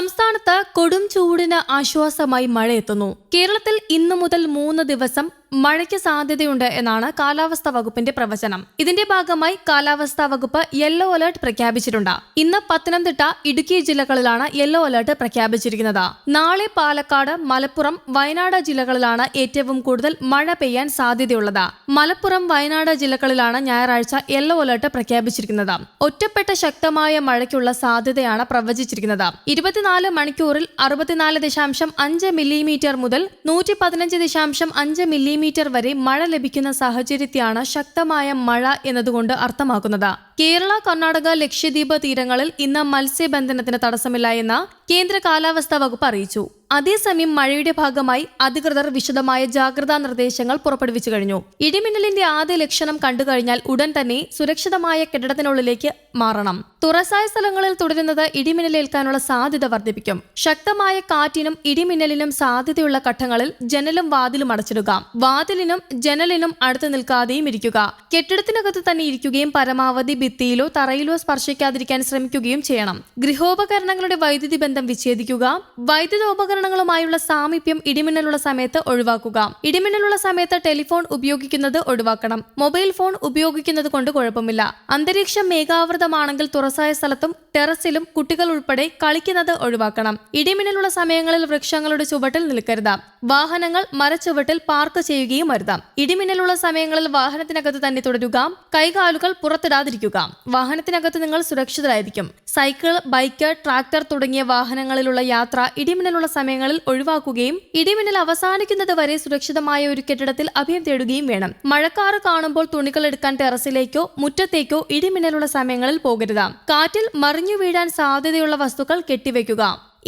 സംസ്ഥാനത്ത് കൊടും ചൂടിന് ആശ്വാസമായി മഴയെത്തുന്നു. കേരളത്തിൽ ഇന്നു മുതൽ 3 ദിവസം മഴയ്ക്ക് സാധ്യതയുണ്ട് എന്നാണ് കാലാവസ്ഥാ വകുപ്പിന്റെ പ്രവചനം. ഇതിന്റെ ഭാഗമായി കാലാവസ്ഥാ വകുപ്പ് യെല്ലോ അലർട്ട് പ്രഖ്യാപിച്ചിട്ടുണ്ട്. ഇന്ന് പത്തനംതിട്ട, ഇടുക്കി ജില്ലകളിലാണ് യെല്ലോ അലർട്ട് പ്രഖ്യാപിച്ചിരിക്കുന്നത്. നാളെ പാലക്കാട്, മലപ്പുറം, വയനാട് ജില്ലകളിലാണ് ഏറ്റവും കൂടുതൽ മഴ പെയ്യാൻ സാധ്യതയുള്ളത്. മലപ്പുറം, വയനാട് ജില്ലകളിലാണ് ഞായറാഴ്ച യെല്ലോ അലർട്ട് പ്രഖ്യാപിച്ചിരിക്കുന്നത്. ഒറ്റപ്പെട്ട ശക്തമായ മഴയ്ക്കുള്ള സാധ്യതയാണ് പ്രവചിച്ചിരിക്കുന്നത്. 24 മണിക്കൂറിൽ 64.5 മില്ലിമീറ്റർ മുതൽ 115.5 മില്ലിമീറ്റർ വരെ മഴ ലഭിക്കുന്ന സാഹചര്യത്തെയാണ് ശക്തമായ മഴ എന്നതുകൊണ്ട് അർത്ഥമാക്കുന്നത്. കേരള, കർണാടക, ലക്ഷദ്വീപ് തീരങ്ങളിൽ ഇന്ന് മത്സ്യബന്ധനത്തിന് തടസ്സമില്ല എന്ന് കേന്ദ്ര കാലാവസ്ഥാ വകുപ്പ് അറിയിച്ചു. അതേസമയം മഴയുടെ ഭാഗമായി അധികൃതർ വിശദമായ ജാഗ്രതാ നിർദ്ദേശങ്ങൾ പുറപ്പെടുവിച്ചു കഴിഞ്ഞു. ഇടിമിന്നലിന്റെ ആദ്യ ലക്ഷണം കണ്ടുകഴിഞ്ഞാൽ ഉടൻ തന്നെ സുരക്ഷിതമായ കെട്ടിടത്തിനുള്ളിലേക്ക് മാറണം. തുറസായ സ്ഥലങ്ങളിൽ തുടരുന്നത് ഇടിമിന്നലേൽക്കാനുള്ള സാധ്യത വർദ്ധിപ്പിക്കും. ശക്തമായ കാറ്റിനും ഇടിമിന്നലിനും സാധ്യതയുള്ള ഘട്ടങ്ങളിൽ ജനലും വാതിലും അടച്ചിടുക. വാതിലിനും ജനലിനും അടുത്ത് നിൽക്കാതെയും ഇരിക്കുക. കെട്ടിടത്തിനകത്ത് തന്നെ ഇരിക്കുകയും പരമാവധി ഭിത്തിയിലോ തറയിലോ സ്പർശിക്കാതിരിക്കാൻ ശ്രമിക്കുകയും ചെയ്യണം. ഗൃഹോപകരണങ്ങളുടെ വൈദ്യുതി ബന്ധം വിച്ഛേദിക്കുക. വൈദ്യുതോപകരണങ്ങളുമായുള്ള സാമീപ്യം ഇടിമിന്നലുള്ള സമയത്ത് ഒഴിവാക്കുക. ഇടിമിന്നലുള്ള സമയത്ത് ടെലിഫോൺ ഉപയോഗിക്കുന്നത് ഒഴിവാക്കണം. മൊബൈൽ ഫോൺ ഉപയോഗിക്കുന്നത് കൊണ്ട് കുഴപ്പമില്ല. അന്തരീക്ഷം മേഘാവൃതമാണെങ്കിൽ തുറസായ സ്ഥലത്തും ടെറസിലും കുട്ടികൾ ഉൾപ്പെടെ കളിക്കുന്നത് ഒഴിവാക്കണം. ഇടിമിന്നലുള്ള സമയങ്ങളിൽ വൃക്ഷങ്ങളുടെ ചുവട്ടിൽ നിൽക്കരുത്. വാഹനങ്ങൾ മരച്ചുവട്ടിൽ പാർക്ക് ചെയ്യുകയും അരുത്. ഇടിമിന്നലുള്ള സമയങ്ങളിൽ വാഹനത്തിനകത്ത് തന്നെ തുടരുക. കൈകാലുകൾ പുറത്തിടാതിരിക്കുക. വാഹനത്തിനകത്ത് നിങ്ങൾ സുരക്ഷിതരായിരിക്കും. സൈക്കിൾ, ബൈക്ക്, ട്രാക്ടർ തുടങ്ങിയ വാഹനങ്ങളിലുള്ള യാത്ര ഇടിമിന്നലുള്ള സമയങ്ങളിൽ ഒഴിവാക്കുകയും ഇടിമിന്നൽ അവസാനിക്കുന്നത് വരെ സുരക്ഷിതമായ ഒരു കെട്ടിടത്തിൽ അഭയം തേടുകയും വേണം. മഴക്കാറ് കാണുമ്പോൾ തുണികൾ എടുക്കാൻ ടെറസിലേക്കോ മുറ്റത്തേക്കോ ഇടിമിന്നലുള്ള സമയങ്ങളിൽ പോകരുത്. കാറ്റിൽ മറിഞ്ഞു വീഴാൻ സാധ്യതയുള്ള വസ്തുക്കൾ കെട്ടിവെക്കുക.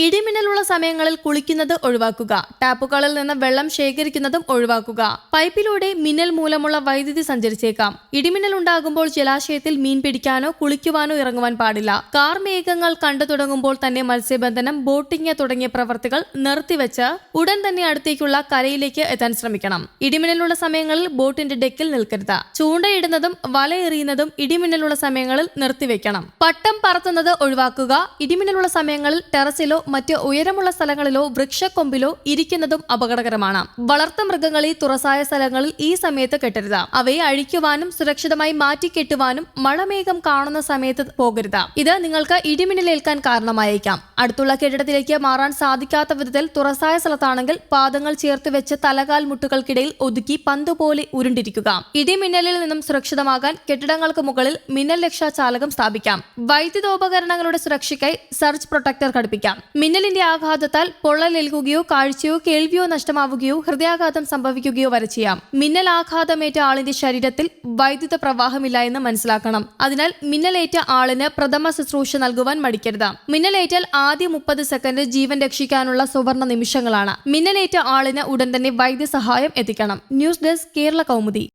ഇടിമിന്നലുള്ള സമയങ്ങളിൽ കുളിക്കുന്നത് ഒഴിവാക്കുക. ടാപ്പുകളിൽ നിന്ന് വെള്ളം ശേഖരിക്കുന്നതും ഒഴിവാക്കുക. പൈപ്പിലൂടെ മിന്നൽ മൂലമുള്ള വൈദ്യുതി സഞ്ചരിച്ചേക്കാം. ഇടിമിന്നൽ ഉണ്ടാകുമ്പോൾ ജലാശയത്തിൽ മീൻ പിടിക്കാനോ കുളിക്കുവാനോ ഇറങ്ങുവാൻ പാടില്ല. കാർ മേഘങ്ങൾ കണ്ടു തുടങ്ങുമ്പോൾ തന്നെ മത്സ്യബന്ധനം, ബോട്ടിംഗ് തുടങ്ങിയ പ്രവർത്തികൾ നിർത്തിവെച്ച് ഉടൻ തന്നെ അടുത്തേക്കുള്ള കരയിലേക്ക് എത്താൻ ശ്രമിക്കണം. ഇടിമിന്നലുള്ള സമയങ്ങളിൽ ബോട്ടിന്റെ ഡെക്കിൽ നിൽക്കരുത്. ചൂണ്ടയിടുന്നതും വലയെറിയുന്നതും ഇടിമിന്നലുള്ള സമയങ്ങളിൽ നിർത്തിവെക്കണം. പട്ടം പറത്തുന്നത് ഒഴിവാക്കുക. ഇടിമിന്നലുള്ള സമയങ്ങളിൽ ടെറസിലോ മറ്റ് ഉയരമുള്ള സ്ഥലങ്ങളിലോ വൃക്ഷക്കൊമ്പിലോ ഇരിക്കുന്നതും അപകടകരമാണ്. വളർത്തു മൃഗങ്ങളെ തുറസായ സ്ഥലങ്ങളിൽ ഈ സമയത്ത് കെട്ടരുത്. അവയെ അഴിക്കുവാനും സുരക്ഷിതമായി മാറ്റിക്കെട്ടുവാനും മഴമേഘം കാണുന്ന സമയത്ത് പോകരുത്. ഇത് നിങ്ങൾക്ക് ഇടിമിന്നലേൽക്കാൻ കാരണമായേക്കാം. അടുത്തുള്ള കെട്ടിടത്തിലേക്ക് മാറാൻ സാധിക്കാത്ത വിധത്തിൽ തുറസായ സ്ഥലത്താണെങ്കിൽ പാദങ്ങൾ ചേർത്ത് വെച്ച് തലകാൽ മുട്ടുകൾക്കിടയിൽ ഒതുക്കി പന്തുപോലെ ഉരുണ്ടിരിക്കുക. ഇടിമിന്നലിൽ നിന്നും സുരക്ഷിതമാകാൻ കെട്ടിടങ്ങൾക്ക് മുകളിൽ മിന്നൽ രക്ഷാചാലകം സ്ഥാപിക്കാം. വൈദ്യുതോപകരണങ്ങളുടെ സുരക്ഷയ്ക്കായി സർജ് പ്രൊട്ടക്ടർ ഘടിപ്പിക്കാം. മിന്നലിന്റെ ആഘാതത്താൽ പൊള്ളലേൽക്കുകയോ കാഴ്ചയോ കേൾവിയോ നഷ്ടമാവുകയോ ഹൃദയാഘാതം സംഭവിക്കുകയോ വരെ ചെയ്യാം. മിന്നൽ ആഘാതമേറ്റ ആളിന്റെ ശരീരത്തിൽ വൈദ്യുത പ്രവാഹമില്ല എന്ന് മനസ്സിലാക്കണം. അതിനാൽ മിന്നലേറ്റ ആളിന് പ്രഥമ ശുശ്രൂഷ നൽകുവാൻ മടിക്കരുത്. മിന്നലേറ്റാൽ ആദ്യ 30 സെക്കൻഡ് ജീവൻ രക്ഷിക്കാനുള്ള സുവർണ നിമിഷങ്ങളാണ്. മിന്നലേറ്റ ആളിന് ഉടൻ തന്നെ വൈദ്യസഹായം എത്തിക്കണം. News desk, Kerala Kaumudi.